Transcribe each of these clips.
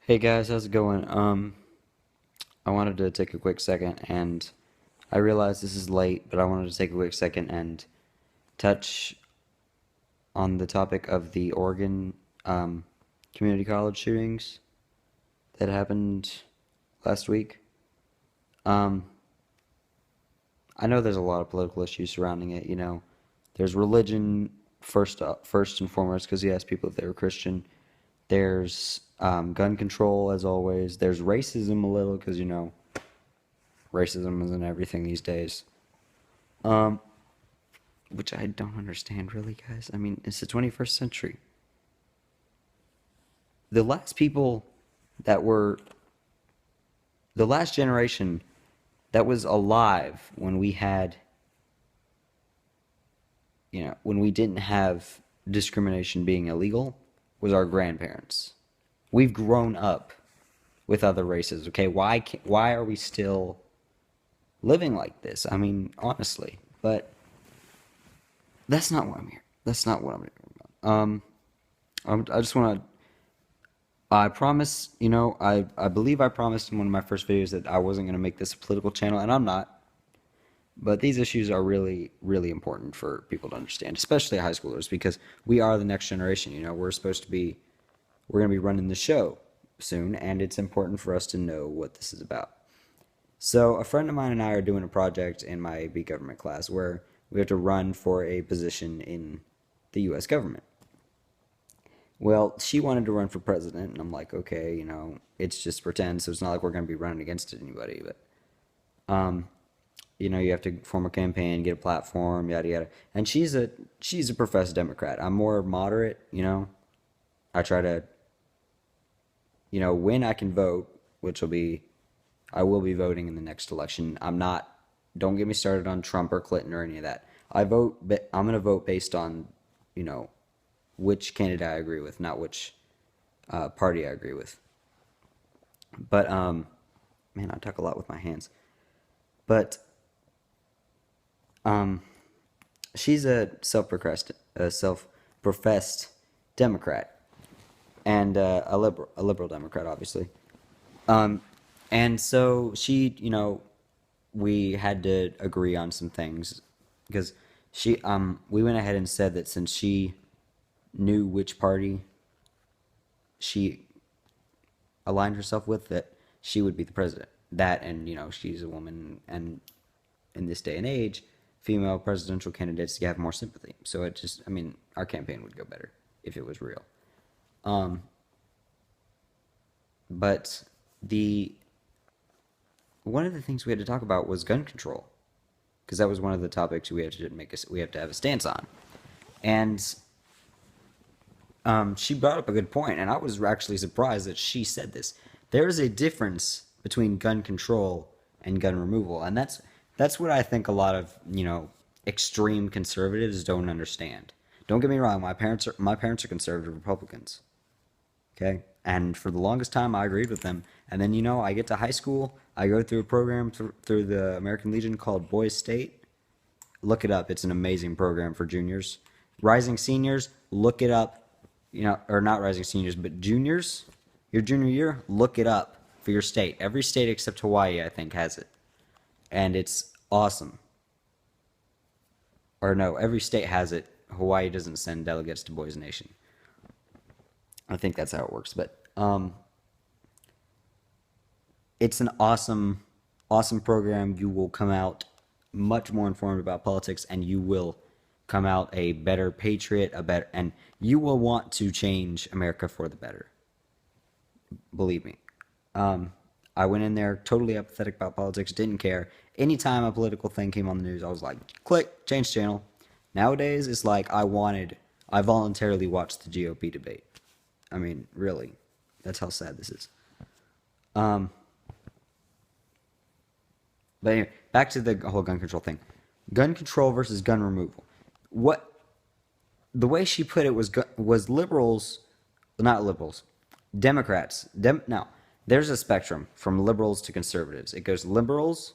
Hey guys, how's it going? I wanted to take a quick second and I realize this is late, but I wanted to take a quick second and touch on the topic of the Oregon community college shootings that happened last week. Um, I know there's a lot of political issues surrounding it, There's religion first and foremost, because you ask people if they were Christian. There's gun control, as always. There's racism a little, because racism is in everything these days. Um, which I don't understand really, guys. I mean, it's the 21st century. The last people that were the last generation that was alive when we had, when we didn't have discrimination being illegal was our grandparents. We've grown up with other races, okay? Why are we still living like this? I mean, honestly, but that's not what I'm here. That's not what I'm here about. I just want to. I promise, I believe I promised in one of my first videos that I wasn't going to make this a political channel, and I'm not. But these issues are really, really important for people to understand, especially high schoolers, because we are the next generation. We're going to be running the show soon, and it's important for us to know what this is about. So, a friend of mine and I are doing a project in my B government class where we have to run for a position in the U.S. government. Well, she wanted to run for president, and I'm like, okay, it's just pretend, so it's not like we're going to be running against anybody, but, um, you have to form a campaign, get a platform, yada yada. And she's a professed Democrat. I'm more moderate. I try to, when I can vote, I will be voting in the next election. I'm not. Don't get me started on Trump or Clinton or any of that. But I'm going to vote based on, you know, which candidate I agree with, not which party I agree with. But man, I talk a lot with my hands. But um, she's a self-professed Democrat, and a liberal Democrat, obviously. Um, and so we had to agree on some things because we went ahead and said that since she knew which party she aligned herself with, that she would be the president. That, and she's a woman, and in this day and age, female presidential candidates have more sympathy. So I mean, our campaign would go better if it was real. Um, but the one of the things we had to talk about was gun control, because that was one of the topics we have to have a stance on. And she brought up a good point, and I was actually surprised that she said this. There is a difference between gun control and gun removal, and that's what I think a lot of extreme conservatives don't understand. Don't get me wrong, my parents are conservative Republicans, okay, and for the longest time I agreed with them. And then I get to high school, I go through a program through the American Legion called Boys State. Look it up; it's an amazing program for juniors. Rising seniors, look it up. Or not rising seniors, but juniors, your junior year, look it up for your state. Every state except Hawaii, I think, has it. And it's awesome. Or no, every state has it. Hawaii doesn't send delegates to Boys Nation. I think that's how it works. But it's an awesome, awesome program. You will come out much more informed about politics, and you will come out a better patriot, and you will want to change America for the better. Believe me. I went in there totally apathetic about politics, didn't care. Anytime a political thing came on the news, I was like, click, change channel. Nowadays, it's like I voluntarily watched the GOP debate. I mean, really, that's how sad this is. Um, but anyway, back to the whole gun control thing. Gun control versus gun removal. What the way she put it was liberals, not liberals, Democrats. Now, there's a spectrum from liberals to conservatives. It goes liberals,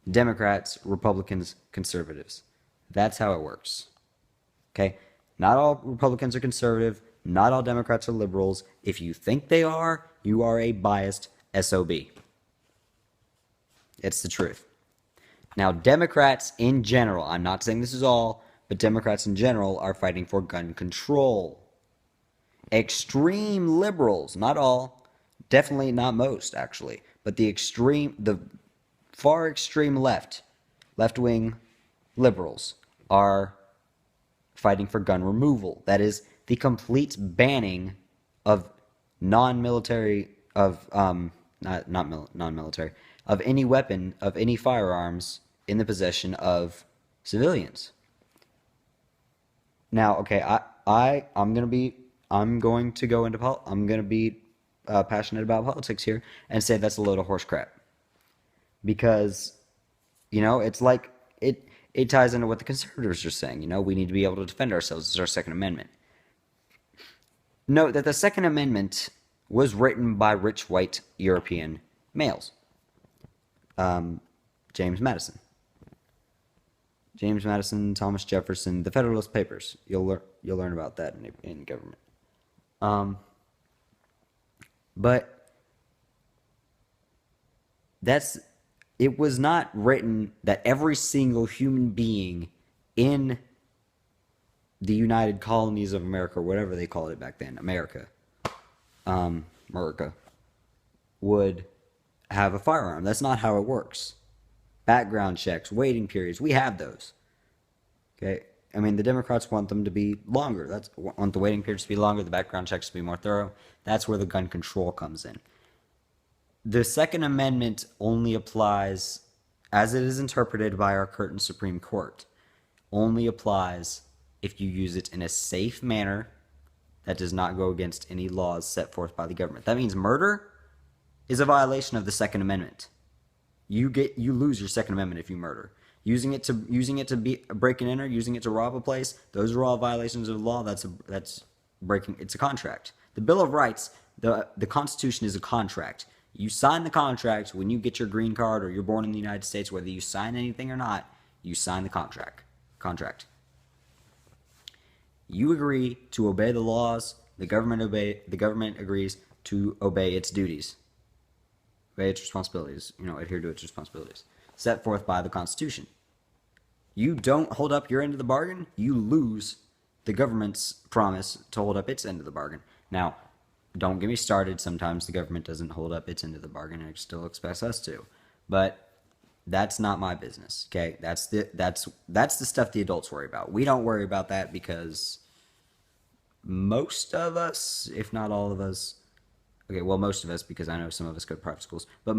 Democrats, Republicans, conservatives. That's how it works. Okay? Not all Republicans are conservative. Not all Democrats are liberals. If you think they are, you are a biased SOB. It's the truth. Now, Democrats in general, I'm not saying this is all, but Democrats in general are fighting for gun control. Extreme liberals, not all, definitely not most actually, but the far extreme left-wing liberals are fighting for gun removal. That is the complete banning of non-military non-military of any weapon, of any firearms in the possession of civilians. Now, okay, I'm going to go into I'm going to be passionate about politics here and say that's a load of horse crap. Because, it's like it ties into what the conservatives are saying. We need to be able to defend ourselves. This is our Second Amendment. Note that the Second Amendment was written by rich white European males. James Madison, Thomas Jefferson, the Federalist Papers. You'll learn about that in government. But it was not written that every single human being in the United Colonies of America, or whatever they called it back then, America, would have a firearm. That's not how it works. Background checks, waiting periods, we have those. Okay? I mean, the Democrats want them to be longer. Want the waiting periods to be longer, the background checks to be more thorough. That's where the gun control comes in. The Second Amendment only applies, as it is interpreted by our current Supreme Court, only applies if you use it in a safe manner that does not go against any laws set forth by the government. That means murder is a violation of the Second Amendment. You lose your Second Amendment if you murder. Using it to break and enter, using it to rob a place, those are all violations of the law. That's breaking. It's a contract. The Bill of Rights, the Constitution is a contract. You sign the contract when you get your green card or you're born in the United States, whether you sign anything or not, you sign the contract. You agree to obey the laws. The government agrees to obey its duties, obey its responsibilities. Adhere to its responsibilities set forth by the Constitution. You don't hold up your end of the bargain, you lose the government's promise to hold up its end of the bargain. Now, don't get me started. Sometimes the government doesn't hold up its end of the bargain and it still expects us to. But that's not my business, okay? That's the stuff the adults worry about. We don't worry about that because most of us, if not all of us, okay, well, most of us, because I know some of us go to private schools, but